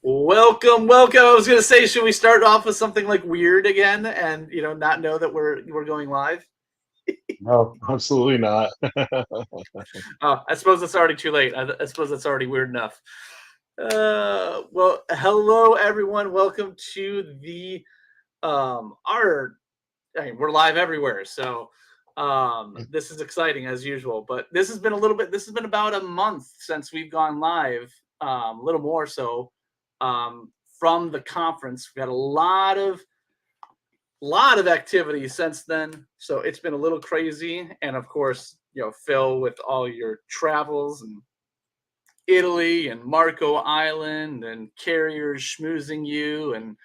Welcome, welcome. I was gonna say, should we start off with something like weird again, and not know that we're going live? No, absolutely not. I suppose it's already too late. I suppose it's already weird enough. Well, hello everyone. Welcome to the our. I mean, we're live everywhere, so this is exciting as usual. But this has been a little bit. This has been about a month since we've gone live. A little more so from the conference. We've had a lot of activity since then, so it's been a little crazy. And of course, Phil, with all your travels and Italy and Marco Island and carriers schmoozing you and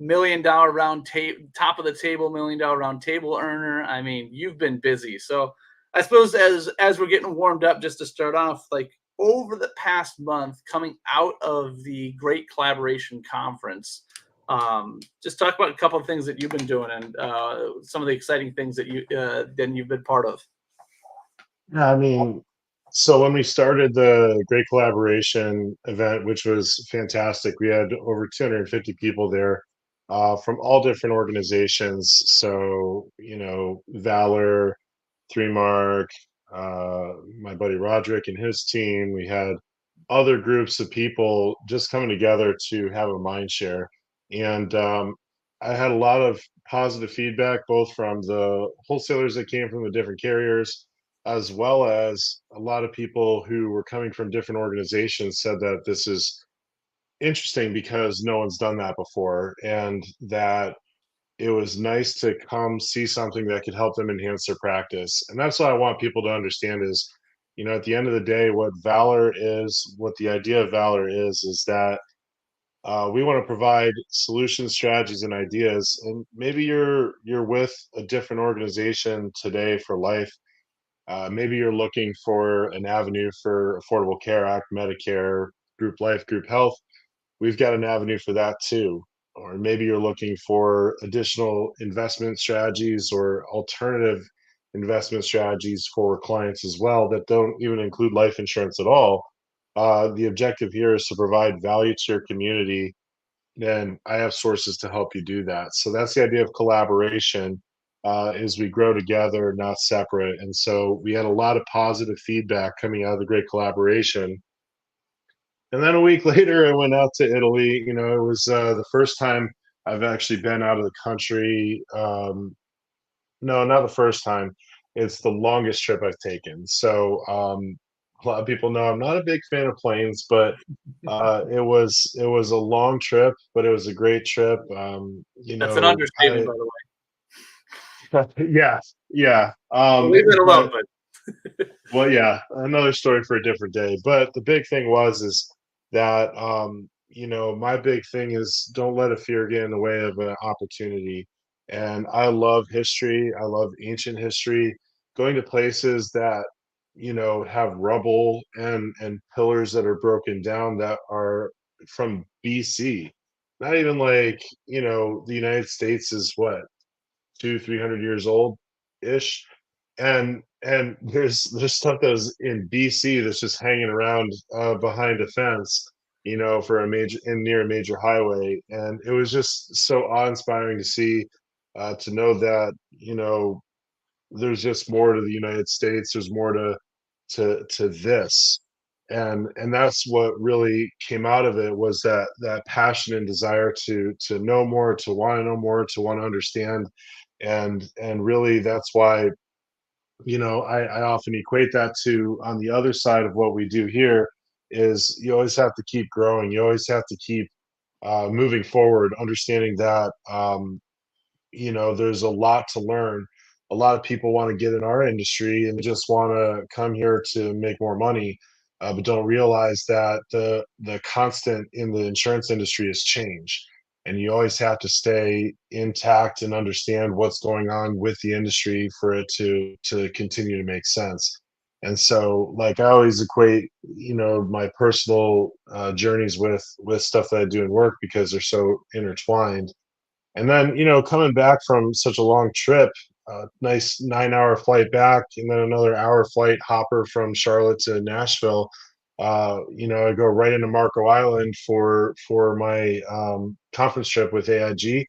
$1 million round table, top of the table $1 million round table earner. I mean, you've been busy. So I suppose as we're getting warmed up, just to start off, like over the past month, coming out of the Great Collaboration Conference, just talk about a couple of things that you've been doing and some of the exciting things that you've been part of. Yeah, I mean, so when we started the Great Collaboration event, which was fantastic, we had over 250 people there from all different organizations. So, Valor, Three Mark, my buddy Roderick and his team. We had other groups of people just coming together to have a mind share. And I had a lot of positive feedback, both from the wholesalers that came from the different carriers, as well as a lot of people who were coming from different organizations said that this is interesting because no one's done that before, and that it was nice to come see something that could help them enhance their practice. And that's what I want people to understand is, at the end of the day, what Valor is, what the idea of Valor is that we want to provide solutions, strategies, and ideas. And maybe you're with a different organization today for life. Maybe you're looking for an avenue for Affordable Care Act, Medicare, group life, group health. We've got an avenue for that too. Or maybe you're looking for additional investment strategies or alternative investment strategies for clients as well that don't even include life insurance at all. The objective here is to provide value to your community, and I have sources to help you do that. So that's the idea of collaboration. Is we grow together, not separate. And so we had a lot of positive feedback coming out of the Great Collaboration. And then a week later, I went out to Italy. It was the first time I've actually been out of the country. No, not the first time. It's the longest trip I've taken. So a lot of people know I'm not a big fan of planes, but it was a long trip, but it was a great trip. That's an understatement, by the way. Yeah, yeah. We'll leave it alone, But but well, yeah, another story for a different day. But the big thing is that my big thing is don't let a fear get in the way of an opportunity. And I love history. I love ancient history. Going to places that have rubble and pillars that are broken down that are from BC. Not even like the United States is what, 300 years old ish, and there's stuff that is in BC that's just hanging around behind a fence, for a major in near a major highway, and it was just so awe-inspiring to see, to know that there's just more to the United States. There's more to this, and that's what really came out of it, was that passion and desire to know more, to want to know more, to want to understand, and really that's why I often equate that to, on the other side of what we do here, is you always have to keep growing. You always have to keep moving forward, understanding that there's a lot to learn. A lot of people want to get in our industry and just want to come here to make more money, but don't realize that the constant in the insurance industry is change, and you always have to stay intact and understand what's going on with the industry for it to continue to make sense. And so, like, I always equate, my personal journeys with stuff that I do in work, because they're so intertwined. And then, coming back from such a long trip, nice 9-hour flight back, and then another hour flight hopper from Charlotte to Nashville. I go right into Marco Island for my conference trip with AIG,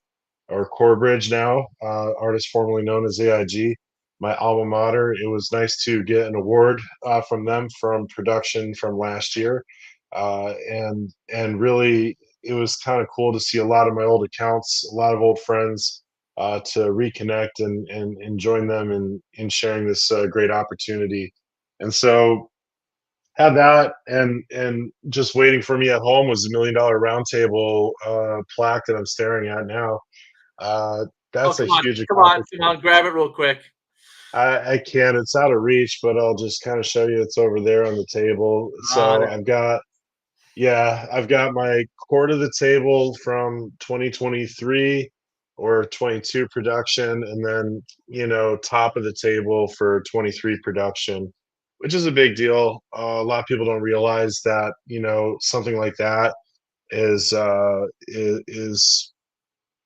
or Corebridge now, artist formerly known as AIG, my alma mater. It was nice to get an award from them from production from last year, and really it was kind of cool to see a lot of my old accounts, a lot of old friends, to reconnect and join them in sharing this great opportunity. And so had that, and just waiting for me at home was a $1 million roundtable plaque that I'm staring at now. Uh, Oh, that's a come on, huge come on, come accomplishment. on, grab it real quick. I can. It's out of reach, but I'll just kind of show you. It's over there on the table. On So it. I've got my core to the table from 2023 or 22 production, and then top of the table for 23 production, which is a big deal. A lot of people don't realize that something like that is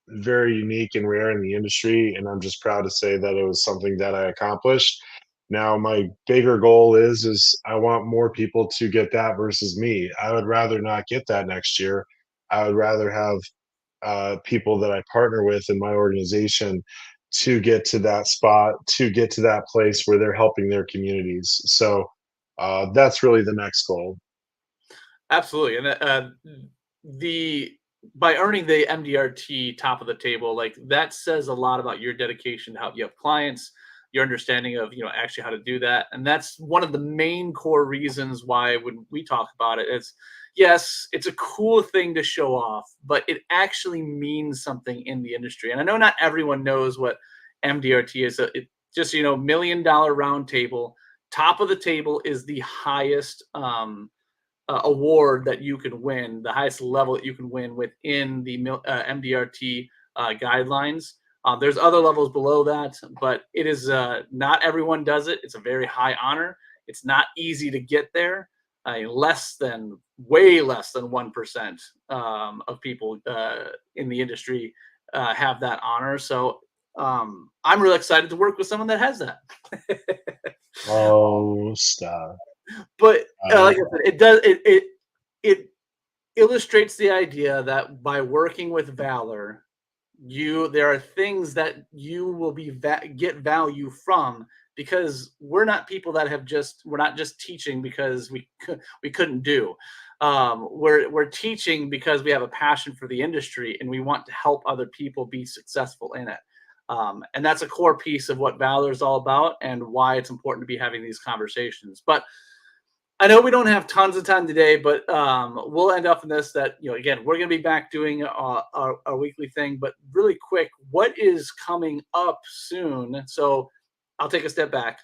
very unique and rare in the industry, and I'm just proud to say that it was something that I accomplished. Now, my bigger goal is I want more people to get that versus me. I would rather not get that next year. I would rather have people that I partner with in my organization to get to that spot, to get to that place where they're helping their communities. So that's really the next goal. Absolutely, and the by earning the MDRT top of the table, like that says a lot about your dedication to help you have clients, your understanding of actually how to do that, and that's one of the main core reasons why when we talk about it, it's yes, it's a cool thing to show off, but it actually means something in the industry. And I know not everyone knows what MDRT is. It just $1 million round table. Top of the table is the highest award that you can win, the highest level that you can win within the MDRT guidelines. There's other levels below that, but it is not everyone does it. It's a very high honor. It's not easy to get there. Way less than 1% of people in the industry have that honor. So I'm really excited to work with someone that has that. Oh, stop. But like I, I said, it illustrates the idea that by working with Valor, there are things that you will get value from, because we're not just teaching because we couldn't do. We're teaching because we have a passion for the industry and we want to help other people be successful in it. And that's a core piece of what Valor is all about and why it's important to be having these conversations. But I know we don't have tons of time today, but we'll end up in this that, again, we're going to be back doing our weekly thing. But really quick, what is coming up soon? So I'll take a step back.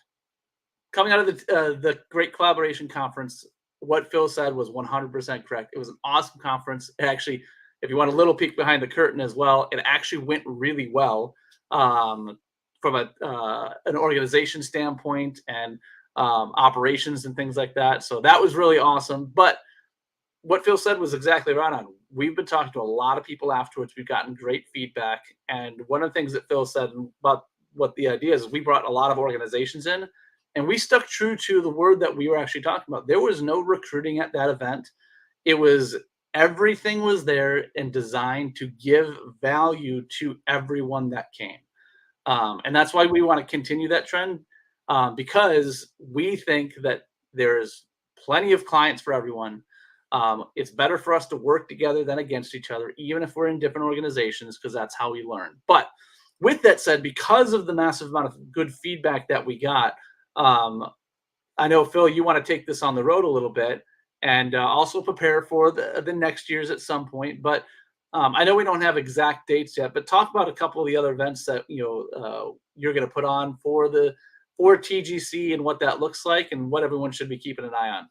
Coming out of the Great Collaboration Conference, what Phil said was 100% correct. It was an awesome conference. It actually, if you want a little peek behind the curtain as well, it actually went really well from an organization standpoint and operations and things like that. So that was really awesome. But what Phil said was exactly right on. We've been talking to a lot of people afterwards. We've gotten great feedback. And one of the things that Phil said about what the idea is, we brought a lot of organizations in and we stuck true to the word that we were actually talking about. There was no recruiting at that event. It was everything was there and designed to give value to everyone that came. And that's why we want to continue that trend, because we think that there's plenty of clients for everyone. It's better for us to work together than against each other, even if we're in different organizations, because that's how we learn. But with that said, because of the massive amount of good feedback that we got, um, I know, Phil, you want to take this on the road a little bit and also prepare for the next year's at some point. But I know we don't have exact dates yet, but talk about a couple of the other events that you're going to put on for TGC and what that looks like and what everyone should be keeping an eye on.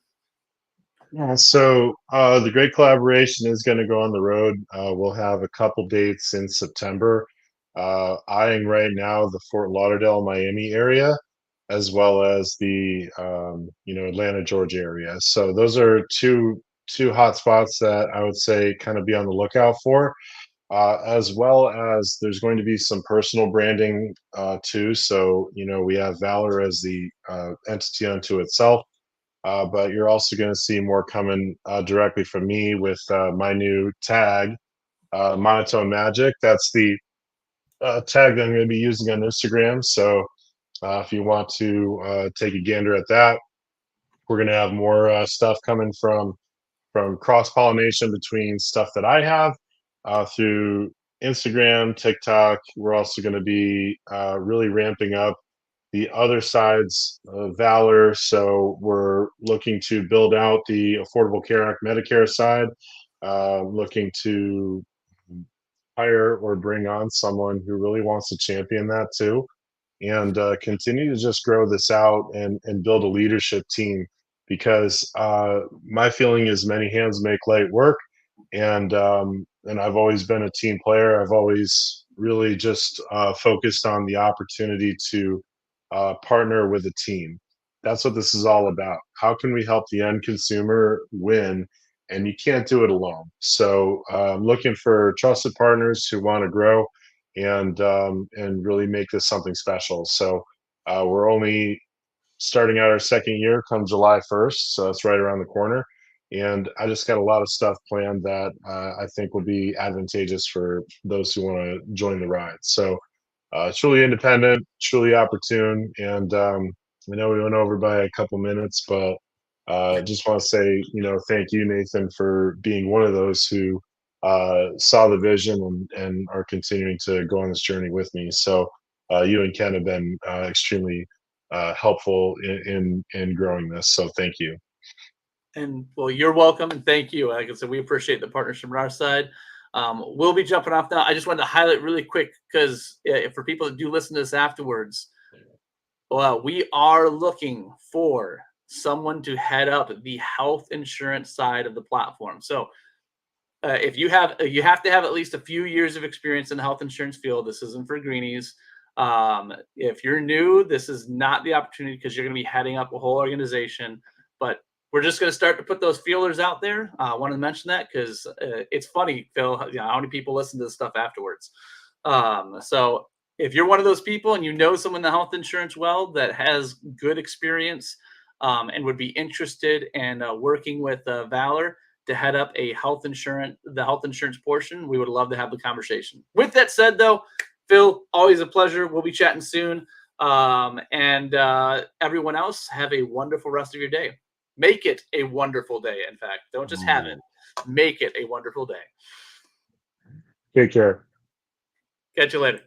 yeah, so the great collaboration is going to go on the road. We'll have a couple dates in September, eyeing right now the Fort Lauderdale, Miami area, as well as the Atlanta, Georgia area. So those are two hot spots that I would say kind of be on the lookout for. As well as there's going to be some personal branding too. So we have Valor as the entity unto itself. but you're also going to see more coming directly from me with my new tag, Monotone Magic. That's the tag that I'm going to be using on Instagram. So if you want to take a gander at that, we're going to have more stuff coming from cross pollination between stuff that I have through Instagram, TikTok. We're also going to be really ramping up the other sides of Valor. So we're looking to build out the Affordable Care Act Medicare side, looking to hire or bring on someone who really wants to champion that too, and continue to just grow this out and build a leadership team, because my feeling is many hands make light work, and I've always been a team player. I've always really just focused on the opportunity to partner with a team. That's what this is all about. How can we help the end consumer win? And you can't do it alone. So I'm looking for trusted partners who want to grow and really make this something special. So we're only starting out our second year come July 1st, so it's right around the corner. And I just got a lot of stuff planned that I think will be advantageous for those who want to join the ride. So it's really independent, truly opportune, and I know we went over by a couple minutes, but just want to say, thank you, Nathan, for being one of those who saw the vision and are continuing to go on this journey with me. So you and Ken have been extremely helpful in growing this. So thank you. And well, you're welcome, and thank you. Like I said, we appreciate the partnership on our side. We'll be jumping off now. I just wanted to highlight really quick because for people that do listen to this afterwards, well, we are looking for someone to head up the health insurance side of the platform. So if you have to have at least a few years of experience in the health insurance field. This isn't for greenies. If you're new, this is not the opportunity because you're going to be heading up a whole organization. But we're just going to start to put those feelers out there. I wanted to mention that because it's funny, Phil, how many people listen to this stuff afterwards. So if you're one of those people and you know someone in the health insurance well that has good experience and would be interested in working with Valor to head up the health insurance portion, we would love to have the conversation. With that said, though, Phil, always a pleasure. We'll be chatting soon. And everyone else, have a wonderful rest of your day. Make it a wonderful day. In fact, don't just have it. Make it a wonderful day. Take care. Catch you later.